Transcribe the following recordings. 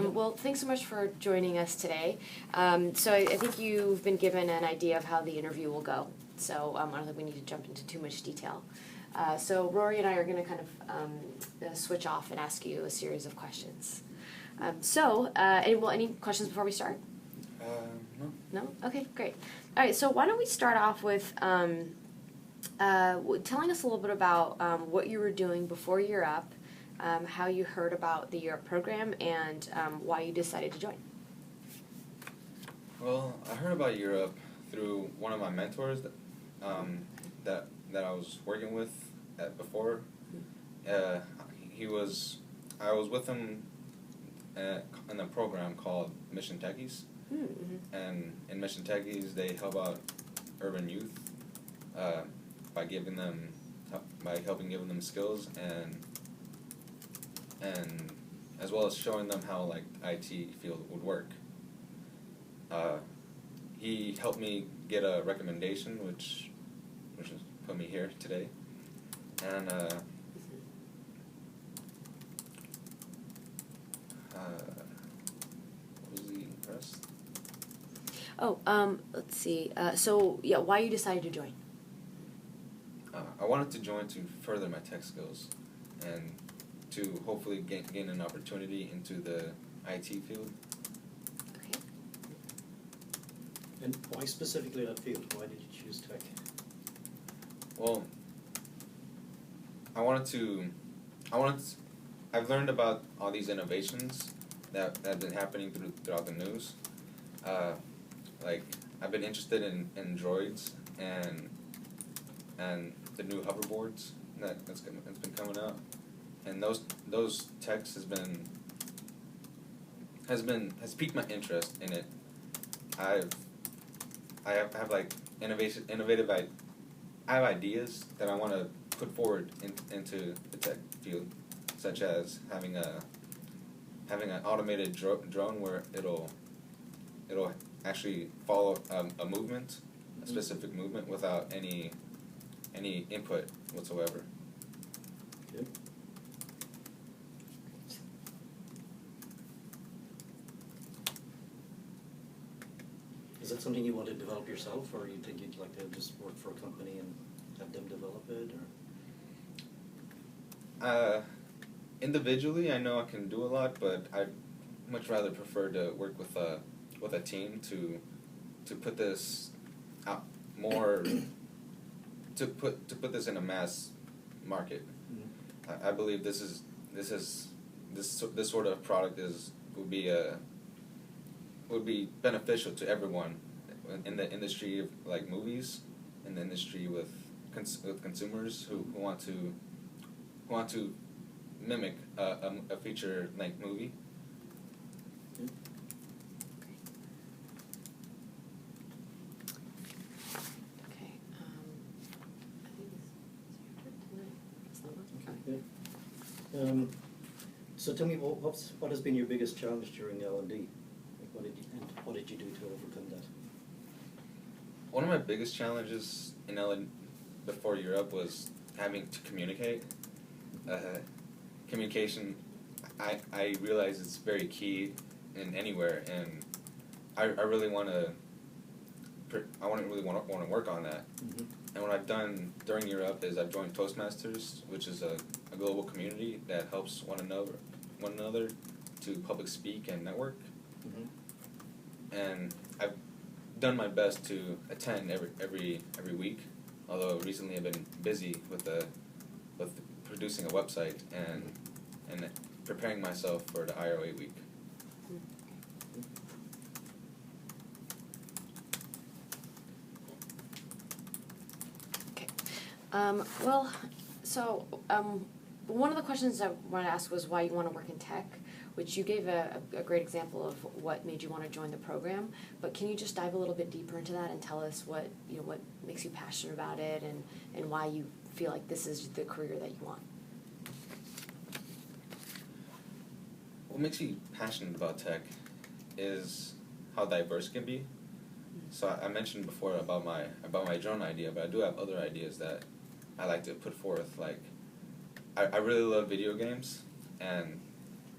Well, thanks so much for joining us today. So I think you've been given an idea of how the interview will go. So I don't think we need to jump into too much detail. So Rory and I are going to kind of switch off and ask you a series of questions. Any questions before we start? No. No? Okay, great. All right, so why don't we start off with telling us a little bit about what you were doing before Year Up, how you heard about the Year Up program, and why you decided to join. Well, I heard about Year Up through one of my mentors that I was working with before. I was with him in a program called Mission Techies. Mm-hmm. And in Mission Techies, they help out urban youth by helping giving them skills and as well as showing them how like IT field would work. He helped me get a recommendation, which has put me here today, and what was the rest? Oh, let's see. Why you decided to join? I wanted to join to further my tech skills and to hopefully gain an opportunity into the IT field. Okay. And why specifically that field? Why did you choose tech? Well, I've learned about all these innovations that have been happening throughout the news. Like, I've been interested in droids and the new hoverboards that's been coming out, and those techs has piqued my interest in it. I have like innovative. I have ideas that I want to put forward into the tech field, such as having an automated drone where it'll actually follow a movement, a specific movement, without any input whatsoever. Good. Is that something you want to develop yourself, or you think you'd like to just work for a company and have them develop it, or? Individually, I know I can do a lot, but I'd much rather prefer to work with a team to put this out more, to put this in a mass market. Mm-hmm. I believe this sort of product would be beneficial to everyone in the industry of like movies, in the industry with consumers who want to mimic a feature-length movie. Yeah. Okay. I think it's Okay. Good. So tell me, what has been your biggest challenge during L&D? Like, what did you do to overcome that? One of my biggest challenges in before Year Up was having to communicate. Communication, I realize it's very key in anywhere, and I really want to work on that. Mm-hmm. And what I've done during Year Up is I've joined Toastmasters, which is a global community that helps one another to public speak and network. Mm-hmm. And I've done my best to attend every week, although recently I've been busy with producing a website and preparing myself for the IRA week. Okay. One of the questions I wanted to ask was why you want to work in tech, which you gave a great example of what made you want to join the program. But can you just dive a little bit deeper into that and tell us what makes you passionate about it and why you feel like this is the career that you want? What makes me passionate about tech is how diverse it can be. So I mentioned before about my drone idea, but I do have other ideas that I like to put forth. Like I really love video games, and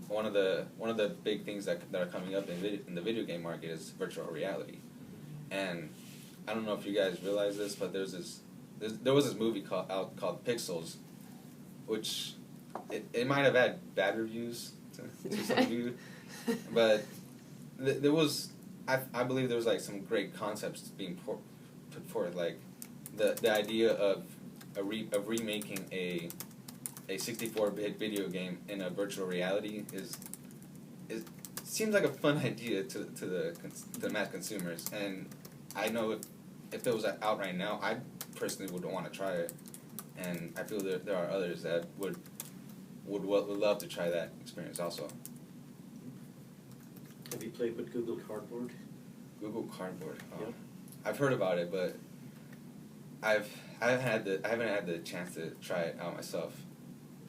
one of the big things that are coming up in the video game market is virtual reality, and I don't know if you guys realize this, but there was this movie called Pixels, which it might have had bad reviews to some of you, but there was I believe there was like some great concepts being put forth, like the idea of remaking a 64-bit video game in a virtual reality seems like a fun idea to the mass consumers, and I know if it was out right now, I personally would want to try it, and I feel there are others that would love to try that experience also. Have you played with Google Cardboard? Google Cardboard. Yep. I've heard about it, but I haven't had the chance to try it out myself.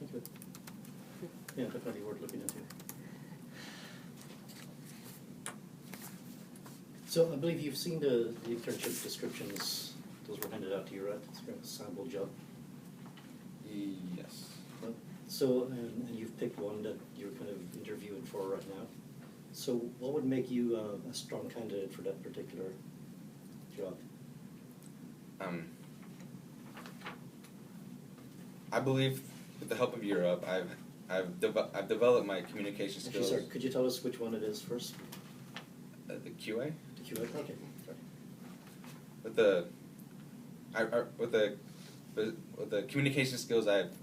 Okay. Yeah, definitely worth looking into. So I believe you've seen the internship descriptions. Those were handed out to you, right? It's a sample job. Yes. Right. So, and you've picked one that you're kind of interviewing for right now. So what would make you a strong candidate for that particular job? I believe with the help of Europe, I've developed my communication Actually, skills. sorry, could you tell us which one it is first? The QA. The QA? Okay, sorry. With the communication skills I've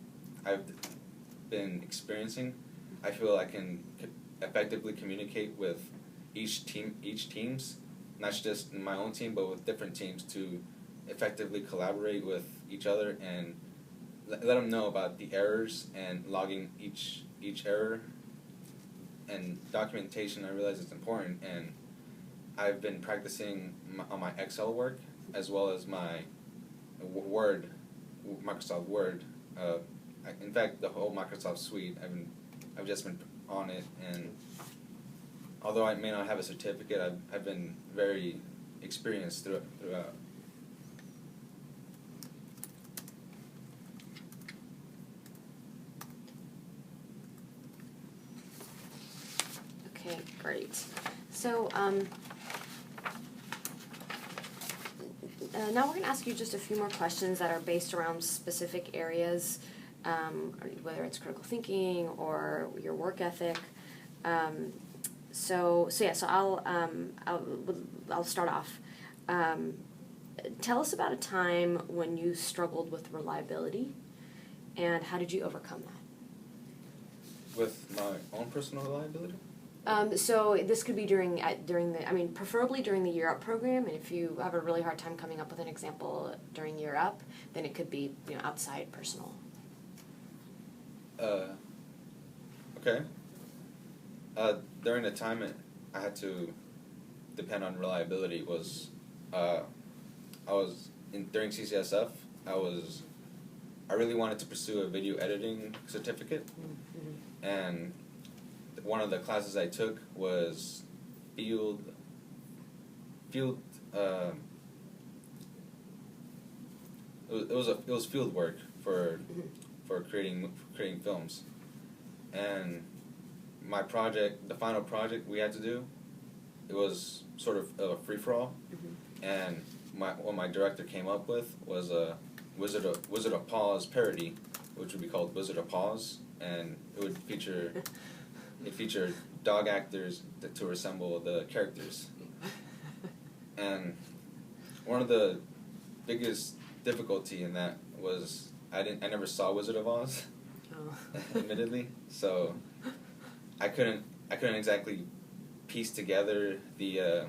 been experiencing, I feel I can effectively communicate with each teams, not just in my own team, but with different teams, to effectively collaborate with each other and let them know about the errors and logging each error. And documentation, I realize it's important, and I've been practicing on my Excel work as well as my Word, Microsoft Word. In fact, the whole Microsoft suite. I've just been on it, and although I may not have a certificate, I've been very experienced throughout. Okay, great. So now we're going to ask you just a few more questions that are based around specific areas, whether it's critical thinking or your work ethic. So I'll start off. Tell us about a time when you struggled with reliability, and how did you overcome that? With my own personal reliability? So this could be during the, preferably during the Year Up program, and if you have a really hard time coming up with an example during Year Up, then it could be, outside personal. Okay. During the time I had to depend on reliability was, during CCSF, I really wanted to pursue a video editing certificate, Mm-hmm. and one of the classes I took was field. It was field work for creating films, and my project, the final project we had to do, it was sort of a free for all, and what my director came up with was a Wizard of Pause parody, which would be called Wizard of Pause, and it would feature. It featured dog actors to resemble the characters. And one of the biggest difficulty in that was I never saw Wizard of Oz, admittedly. So I couldn't exactly piece together the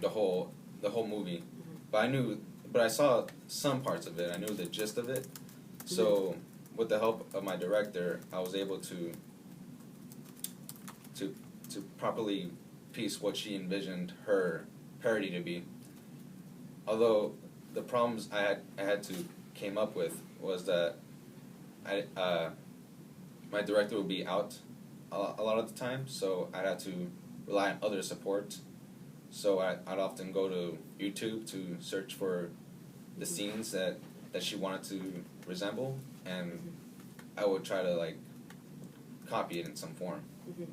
whole movie. But I saw some parts of it. I knew the gist of it. So with the help of my director, I was able to properly piece what she envisioned her parody to be. Although the problems I had to came up with was that my director would be out a lot of the time, so I'd have to rely on other support. So I'd often go to YouTube to search for the scenes that she wanted to resemble, and I would try to copy it in some form. Mm-hmm.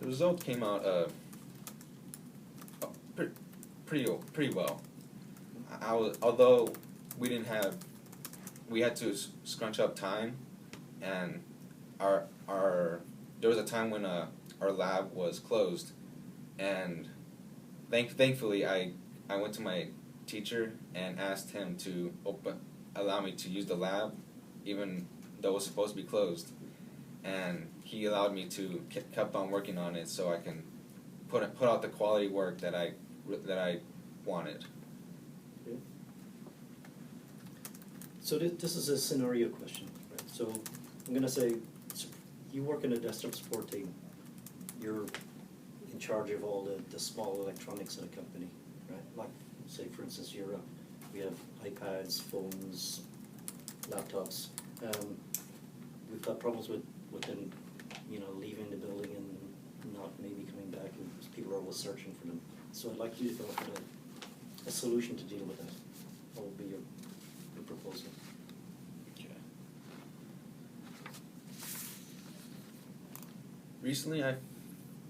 The result came out pretty well. Although we didn't have, we had to scrunch up time, and there was a time when our lab was closed, and thankfully I went to my teacher and asked him to allow me to use the lab, even though it was supposed to be closed, and he allowed me to kept on working on it so I can put out the quality work that I wanted. Okay. So this is a scenario question, right? So I'm gonna say you work in a desktop support team. You're in charge of all the small electronics in a company, right? Like, say for instance, we have iPads, phones, laptops. We've got problems with them, leaving the building and not maybe coming back, and people are always searching for them. So I'd like you to come up with a solution to deal with that. What would be your proposal? Recently, I've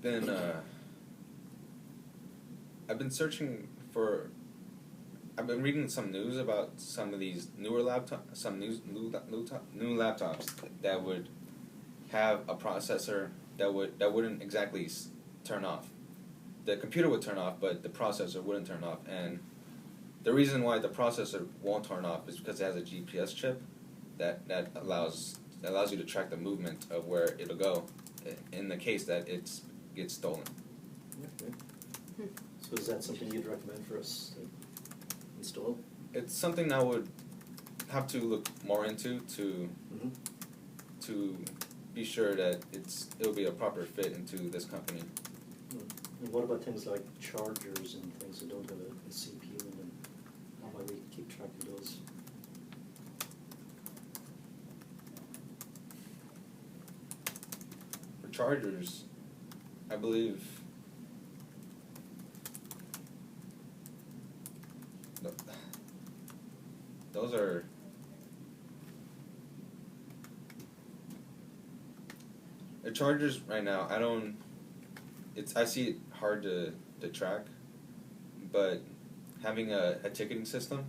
been searching for. I've been reading some news about some of these newer new laptops that would have a processor that wouldn't exactly turn off. The computer would turn off, but the processor wouldn't turn off. And the reason why the processor won't turn off is because it has a GPS chip that allows you to track the movement of where it'll go in the case that it gets stolen. Okay. So is that something you'd recommend for us to install? It's something I would have to look more into to be sure that it'll be a proper fit into this company. And what about things like chargers and things that don't have a CPU in them? How might we keep track of those? For chargers, I believe those are the chargers right now. I see it hard to track, but having a ticketing system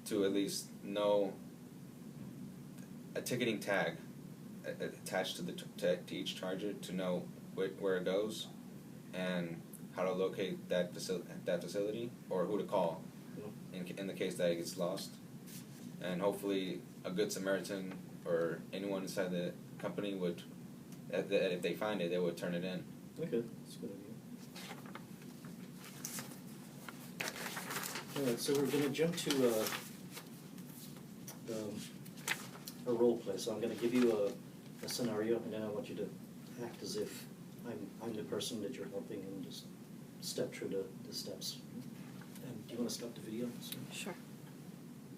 to at least know a ticketing tag attached to each charger to know where it goes and how to locate that facility or who to call in the case that it gets lost, and hopefully a good Samaritan or anyone inside the company would, if they find it, they would turn it in. Okay, that's a good idea. All right, so we're going to jump to a role play. So I'm going to give you a scenario, and then I want you to act as if I'm the person that you're helping, and just step through the steps. And do you want to stop the video? Sure.